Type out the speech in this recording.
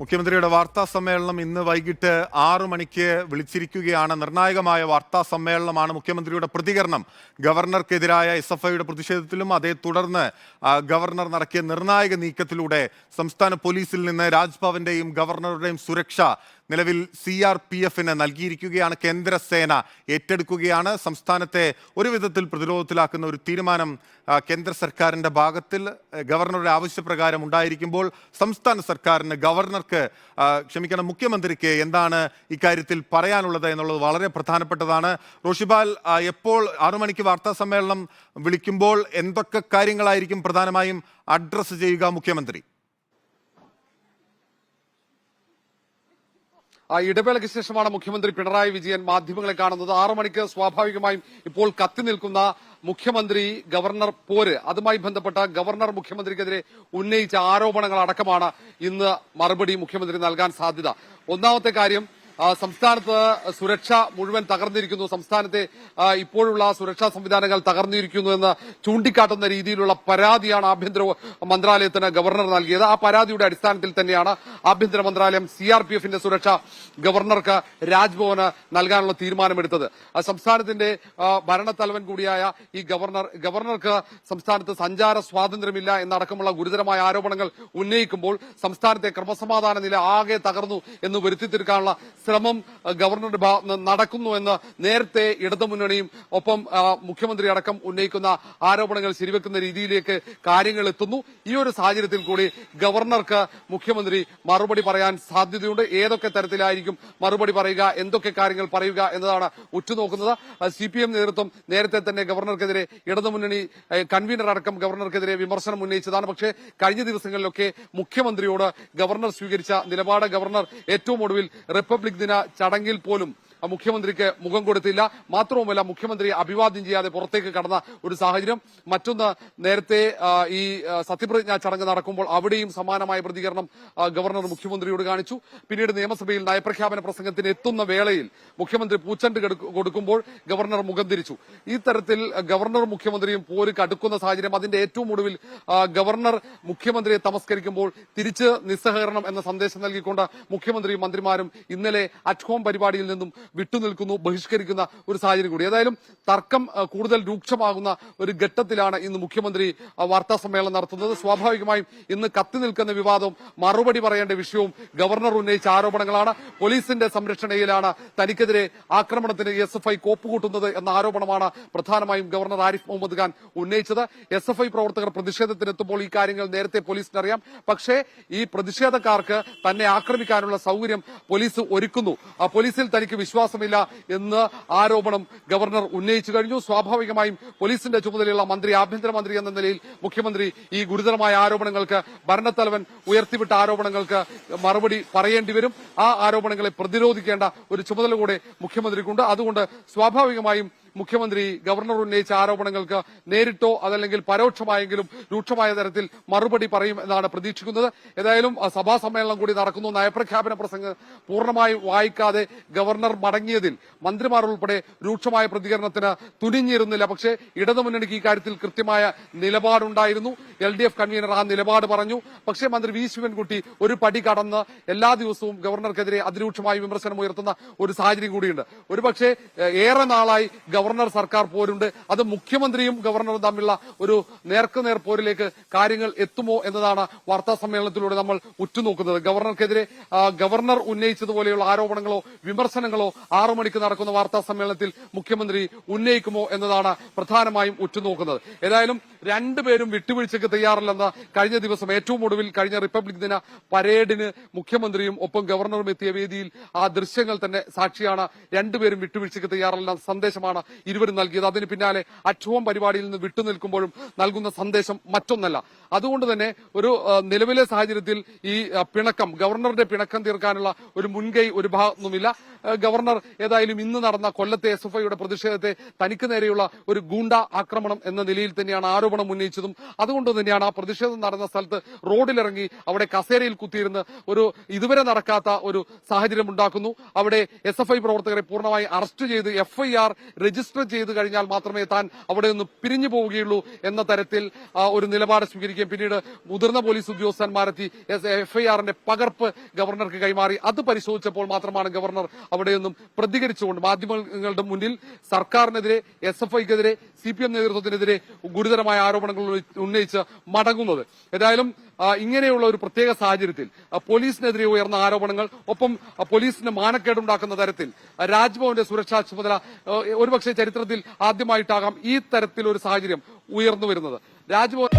മുഖ്യമന്ത്രിയുടെ വാർത്താ സമ്മേളനം ഇന്ന് വൈകിട്ട് 6 മണിക്ക് വിളിച്ചിരിക്കുകയാണ്. നിർണായകമായ വാർത്താ സമ്മേളനമാണ്. മുഖ്യമന്ത്രിയുടെ പ്രതികരണം ഗവർണർക്കെതിരായ SFIയുടെ പ്രതിഷേധത്തിലും അതേ തുടർന്ന് ഗവർണർ നടത്തിയ നിർണായക നീക്കത്തിലൂടെ സംസ്ഥാന പോലീസിൽ നിന്ന് രാജ്ഭവന്റെയും ഗവർണറുടെയും സുരക്ഷ നിലവിൽ CRPFന് നൽകിയിരിക്കുകയാണ്. കേന്ദ്രസേന ഏറ്റെടുക്കുകയാണ്. സംസ്ഥാനത്തെ ഒരു വിധത്തിൽ പ്രതിരോധത്തിലാക്കുന്ന ഒരു തീരുമാനം കേന്ദ്ര സർക്കാരിന്റെ ഭാഗത്തിൽ ഗവർണറുടെ ആവശ്യപ്രകാരം ഉണ്ടായിരിക്കുമ്പോൾ സംസ്ഥാന സർക്കാരിന് മുഖ്യമന്ത്രിക്ക് എന്താണ് ഇക്കാര്യത്തിൽ പറയാനുള്ളത് എന്നുള്ളത് വളരെ പ്രധാനപ്പെട്ടതാണ്. റോഷിബാൽ, എപ്പോൾ 6 മണിക്ക് വാർത്താ സമ്മേളനം വിളിക്കുമ്പോൾ എന്തൊക്കെ കാര്യങ്ങളായിരിക്കും പ്രധാനമായും അഡ്രസ് ചെയ്യുക മുഖ്യമന്ത്രി? ഇടവേളയ്ക്ക് ശേഷമാണ് മുഖ്യമന്ത്രി പിണറായി വിജയൻ മാധ്യമങ്ങളെ കാണുന്നത്. 6 മണിക്ക് സ്വാഭാവികമായും ഇപ്പോൾ കത്തി നിൽക്കുന്ന മുഖ്യമന്ത്രി ഗവർണർ പോര്, അതുമായി ബന്ധപ്പെട്ട ഗവർണർ മുഖ്യമന്ത്രിക്കെതിരെ ഉന്നയിച്ച ആരോപണങ്ങൾ അടക്കമാണ് ഇന്ന് മറുപടി മുഖ്യമന്ത്രി നൽകാൻ സാധ്യത. ഒന്നാമത്തെ കാര്യം, സംസ്ഥാനത്ത് സുരക്ഷ മുഴുവൻ തകർന്നിരിക്കുന്നു, സംസ്ഥാനത്തെ ഇപ്പോഴുള്ള സുരക്ഷാ സംവിധാനങ്ങൾ തകർന്നിരിക്കുന്നു എന്ന് ചൂണ്ടിക്കാട്ടുന്ന രീതിയിലുള്ള പരാതിയാണ് ആഭ്യന്തര മന്ത്രാലയത്തിന് ഗവർണർ നൽകിയത്. ആ പരാതിയുടെ അടിസ്ഥാനത്തിൽ തന്നെയാണ് ആഭ്യന്തര മന്ത്രാലയം CRPFന്റെ സുരക്ഷ ഗവർണർക്ക് രാജ്ഭവന് നൽകാനുള്ള തീരുമാനമെടുത്തത്. സംസ്ഥാനത്തിന്റെ ഭരണത്തലവൻ കൂടിയായ ഈ ഗവർണർക്ക് സംസ്ഥാനത്ത് സഞ്ചാര സ്വാതന്ത്ര്യമില്ല എന്നടക്കമുള്ള ഗുരുതരമായ ആരോപണങ്ങൾ ഉന്നയിക്കുമ്പോൾ സംസ്ഥാനത്തെ ക്രമസമാധാന നില ആകെ തകർന്നു എന്ന് വരുത്തി തീർക്കാനുള്ള ശ്രമം ഗവർണറുടെ ഭാഗത്ത് നടക്കുന്നു എന്ന് നേരത്തെ ഇടതുമുന്നണിയും ഒപ്പം മുഖ്യമന്ത്രി അടക്കം ഉന്നയിക്കുന്ന ആരോപണങ്ങൾ ശരിവെക്കുന്ന രീതിയിലേക്ക് കാര്യങ്ങൾ എത്തുന്നു. ഈ ഒരു സാഹചര്യത്തിൽ കൂടി ഗവർണർക്ക് മുഖ്യമന്ത്രി മറുപടി പറയാൻ സാധ്യതയുണ്ട്. ഏതൊക്കെ തരത്തിലായിരിക്കും മറുപടി പറയുക, എന്തൊക്കെ കാര്യങ്ങൾ പറയുക എന്നതാണ് ഉറ്റുനോക്കുന്നത്. CPM നേതൃത്വം നേരത്തെ തന്നെ ഗവർണർക്കെതിരെ, ഇടതുമുന്നണി കൺവീനർ അടക്കം ഗവർണർക്കെതിരെ വിമർശനം ഉന്നയിച്ചതാണ്. പക്ഷേ കഴിഞ്ഞ ദിവസങ്ങളിലൊക്കെ മുഖ്യമന്ത്രിയോട് ഗവർണർ സ്വീകരിച്ച നിലപാട്, ഗവർണർ ഏറ്റവും ഒടുവിൽ റിപ്പബ്ലിക് ദിന ചടങ്ങിൽ പോലും മുഖ്യമന്ത്രിക്ക് മുഖം കൊടുത്തില്ല. മാത്രവുമല്ല, മുഖ്യമന്ത്രി അഭിവാദ്യം ചെയ്യാതെ പുറത്തേക്ക് കടന്ന ഒരു സാഹചര്യം. മറ്റൊന്ന്, നേരത്തെ ഈ സത്യപ്രതിജ്ഞാ ചടങ്ങ് നടക്കുമ്പോൾ അവിടെയും സമാനമായ പ്രതികരണം ഗവർണർ മുഖ്യമന്ത്രിയോട് കാണിച്ചു. പിന്നീട് നിയമസഭയിൽ നയപ്രഖ്യാപന പ്രസംഗത്തിന് എത്തുന്ന വേളയിൽ മുഖ്യമന്ത്രി പൂച്ചണ്ട് കൊടുക്കുമ്പോൾ ഗവർണർ മുഖം തിരിച്ചു. ഈ തരത്തിൽ ഗവർണർ മുഖ്യമന്ത്രിയും പോര് കടുക്കുന്ന സാഹചര്യം. അതിന്റെ ഏറ്റവും ഒടുവിൽ ഗവർണർ മുഖ്യമന്ത്രിയെ തമസ്കരിക്കുമ്പോൾ തിരിച്ച് നിസ്സഹകരണം എന്ന സന്ദേശം നൽകിക്കൊണ്ട് മുഖ്യമന്ത്രിയും മന്ത്രിമാരും ഇന്നലെ അറ്റ് ഹോം പരിപാടിയിൽ നിന്നും വിട്ടുനിൽക്കുന്നു, ബഹിഷ്കരിക്കുന്ന ഒരു സാഹചര്യം കൂടി. ഏതായാലും തർക്കം കൂടുതൽ രൂക്ഷമാകുന്ന ഒരു ഘട്ടത്തിലാണ് ഇന്ന് മുഖ്യമന്ത്രി വാർത്താ സമ്മേളനം നടത്തുന്നത്. സ്വാഭാവികമായും ഇന്ന് കത്തി നിൽക്കുന്ന വിവാദവും മറുപടി പറയേണ്ട വിഷയവും ഗവർണർ ഉന്നയിച്ച ആരോപണങ്ങളാണ്. പോലീസിന്റെ സംരക്ഷണയിലാണ് തനിക്കെതിരെ ആക്രമണത്തിന് SFI കോപ്പുകൂട്ടുന്നത് എന്ന ആരോപണമാണ് പ്രധാനമായും ഗവർണർ ആരിഫ് മുഹമ്മദ് ഖാൻ ഉന്നയിച്ചത്. SFI പ്രവർത്തകർ പ്രതിഷേധത്തിനെത്തുമ്പോൾ ഈ കാര്യങ്ങൾ നേരത്തെ പോലീസിനറിയാം. പക്ഷേ ഈ പ്രതിഷേധക്കാർക്ക് തന്നെ ആക്രമിക്കാനുള്ള സൗകര്യം പോലീസ് ഒരുക്കുന്നു, പോലീസിൽ തനിക്ക് വിശ്വാസമില്ല എന്ന് ആരോപണം ഗവർണർ ഉന്നയിച്ചു കഴിഞ്ഞു. സ്വാഭാവികമായും പോലീസിന്റെ ചുമതലയുള്ള മന്ത്രി, ആഭ്യന്തരമന്ത്രി എന്ന നിലയിൽ മുഖ്യമന്ത്രി ഈ ഗുരുതരമായ ആരോപണങ്ങൾക്ക്, ഭരണത്തലവൻ ഉയർത്തിവിട്ട ആരോപണങ്ങൾക്ക് മറുപടി പറയേണ്ടി വരും. ആ ആരോപണങ്ങളെ പ്രതിരോധിക്കേണ്ട ഒരു ചുമതല കൂടെ മുഖ്യമന്ത്രിക്കുണ്ട്. അതുകൊണ്ട് സ്വാഭാവികമായും മുഖ്യമന്ത്രി ഗവർണർ ഉന്നയിച്ച ആരോപണങ്ങൾക്ക് നേരിട്ടോ അതല്ലെങ്കിൽ പരോക്ഷമായെങ്കിലും രൂക്ഷമായ തരത്തിൽ മറുപടി പറയും എന്നാണ് പ്രതീക്ഷിക്കുന്നത്. ഏതായാലും സഭാ സമ്മേളനം കൂടി നടക്കുന്നു. നയപ്രഖ്യാപന പ്രസംഗം പൂർണ്ണമായി വായിക്കാതെ ഗവർണർ മടങ്ങിയതിൽ മന്ത്രിമാർ ഉൾപ്പെടെ രൂക്ഷമായ പ്രതികരണത്തിന് തുനിഞ്ഞിരുന്നില്ല. പക്ഷേ ഇടതുമുന്നണിക്ക് ഇക്കാര്യത്തിൽ കൃത്യമായ നിലപാടുണ്ടായിരുന്നു. LDF കൺവീനർ ആ നിലപാട് പറഞ്ഞു. പക്ഷേ മന്ത്രി V ശിവൻകുട്ടി ഒരു പടി കടന്ന് എല്ലാ ദിവസവും ഗവർണർക്കെതിരെ അതിരൂക്ഷമായ വിമർശനം ഉയർത്തുന്ന ഒരു സാഹചര്യം കൂടിയുണ്ട്. ഒരുപക്ഷെ ഏറെ നാളായി ഗവർണർ സർക്കാർ പോരുണ്ട്. അത് മുഖ്യമന്ത്രിയും ഗവർണറും തമ്മിലുള്ള ഒരു നേർക്കുനേർ പോരിലേക്ക് കാര്യങ്ങൾ എത്തുമോ എന്നതാണ് വാർത്താ സമ്മേളനത്തിലൂടെ നമ്മൾ ഉറ്റുനോക്കുന്നത്. ഗവർണർക്കെതിരെ ഗവർണർ ഉന്നയിച്ചതുപോലെയുള്ള ആരോപണങ്ങളോ വിമർശനങ്ങളോ 6 മണിക്ക് നടക്കുന്ന വാർത്താ സമ്മേളനത്തിൽ മുഖ്യമന്ത്രി ഉന്നയിക്കുമോ എന്നതാണ് പ്രധാനമായും ഉറ്റുനോക്കുന്നത്. ഏതായാലും രണ്ടുപേരും വിട്ടുവീഴ്ചയ്ക്ക് തയ്യാറില്ലെന്ന് കഴിഞ്ഞ ദിവസം ഏറ്റവും ഒടുവിൽ കഴിഞ്ഞ റിപ്പബ്ലിക് ദിന പരേഡിന് മുഖ്യമന്ത്രിയും ഒപ്പം ഗവർണറും എത്തിയ വേദിയിൽ ആ ദൃശ്യങ്ങൾ തന്നെ സാക്ഷിയാണ്. രണ്ടുപേരും വിട്ടുവീഴ്ചയ്ക്ക് തയ്യാറല്ലെന്ന സന്ദേശമാണ് ഇരുവരും നൽകിയത്. അതിന് പിന്നാലെ അറ്റ് ഹോം പരിപാടിയിൽ നിന്ന് വിട്ടുനിൽക്കുമ്പോഴും നൽകുന്ന സന്ദേശം മറ്റൊന്നല്ല. അതുകൊണ്ട് തന്നെ ഒരു നിലവിലെ സാഹചര്യത്തിൽ ഈ പിണക്കം, ഗവർണറുടെ പിണക്കം തീർക്കാനുള്ള ഒരു മുൻകൈ ഒരു ഭാഗത്തുനിന്നുമില്ല. ഗവർണർ ഏതായാലും ഇന്ന് നടന്ന കൊല്ലത്തെ SFIയുടെ പ്രതിഷേധത്തെ തനിക്ക് നേരെയുള്ള ഒരു ഗൂണ്ട ആക്രമണം എന്ന നിലയിൽ തന്നെയാണ് ആരോപണം ഉന്നയിച്ചതും. അതുകൊണ്ട് തന്നെയാണ് ആ പ്രതിഷേധം നടന്ന സ്ഥലത്ത് റോഡിലിറങ്ങി അവിടെ കസേരയിൽ കുത്തിയിരുന്ന് ഒരു ഇതുവരെ നടക്കാത്ത ഒരു സാഹചര്യം ഉണ്ടാക്കുന്നു. അവിടെ SFI പ്രവർത്തകരെ പൂർണ്ണമായി അറസ്റ്റ് ചെയ്ത് FIR രജിസ്റ്റർ രജിസ്റ്റർ ചെയ്ത് കഴിഞ്ഞാൽ മാത്രമേ താൻ അവിടെ നിന്ന് പിരിഞ്ഞു പോവുകയുള്ളൂ എന്ന തരത്തിൽ ഒരു നിലപാട് സ്വീകരിക്കുകയും പിന്നീട് മുതിർന്ന പോലീസ് ഉദ്യോഗസ്ഥന്മാരെത്തി എഫ്ഐആറിന്റെ പകർപ്പ് ഗവർണർക്ക് കൈമാറി. അത് പരിശോധിച്ചപ്പോൾ മാത്രമാണ് ഗവർണർ അവിടെ നിന്നും പ്രതികരിച്ചുകൊണ്ട് മാധ്യമങ്ങളുടെ മുന്നിൽ സർക്കാരിനെതിരെ, SFIക്കെതിരെ, CPM നേതൃത്വത്തിനെതിരെ ഗുരുതരമായ ആരോപണങ്ങൾ ഉന്നയിച്ച് മടങ്ങുന്നത്. ഏതായാലും ഇങ്ങനെയുള്ള ഒരു പ്രത്യേക സാഹചര്യത്തിൽ പോലീസിനെതിരെ ഉയർന്ന ആരോപണങ്ങൾ, ഒപ്പം പോലീസിന് മാനക്കേടുണ്ടാക്കുന്ന തരത്തിൽ രാജ്ഭവന്റെ സുരക്ഷാ ചുമതല ഒരുപക്ഷെ ചരിത്രത്തിൽ ആദ്യമായിട്ടാകാം ഈ തരത്തിലൊരു സാഹചര്യം ഉയർന്നു വരുന്നത്. രാജ്ഭവൻ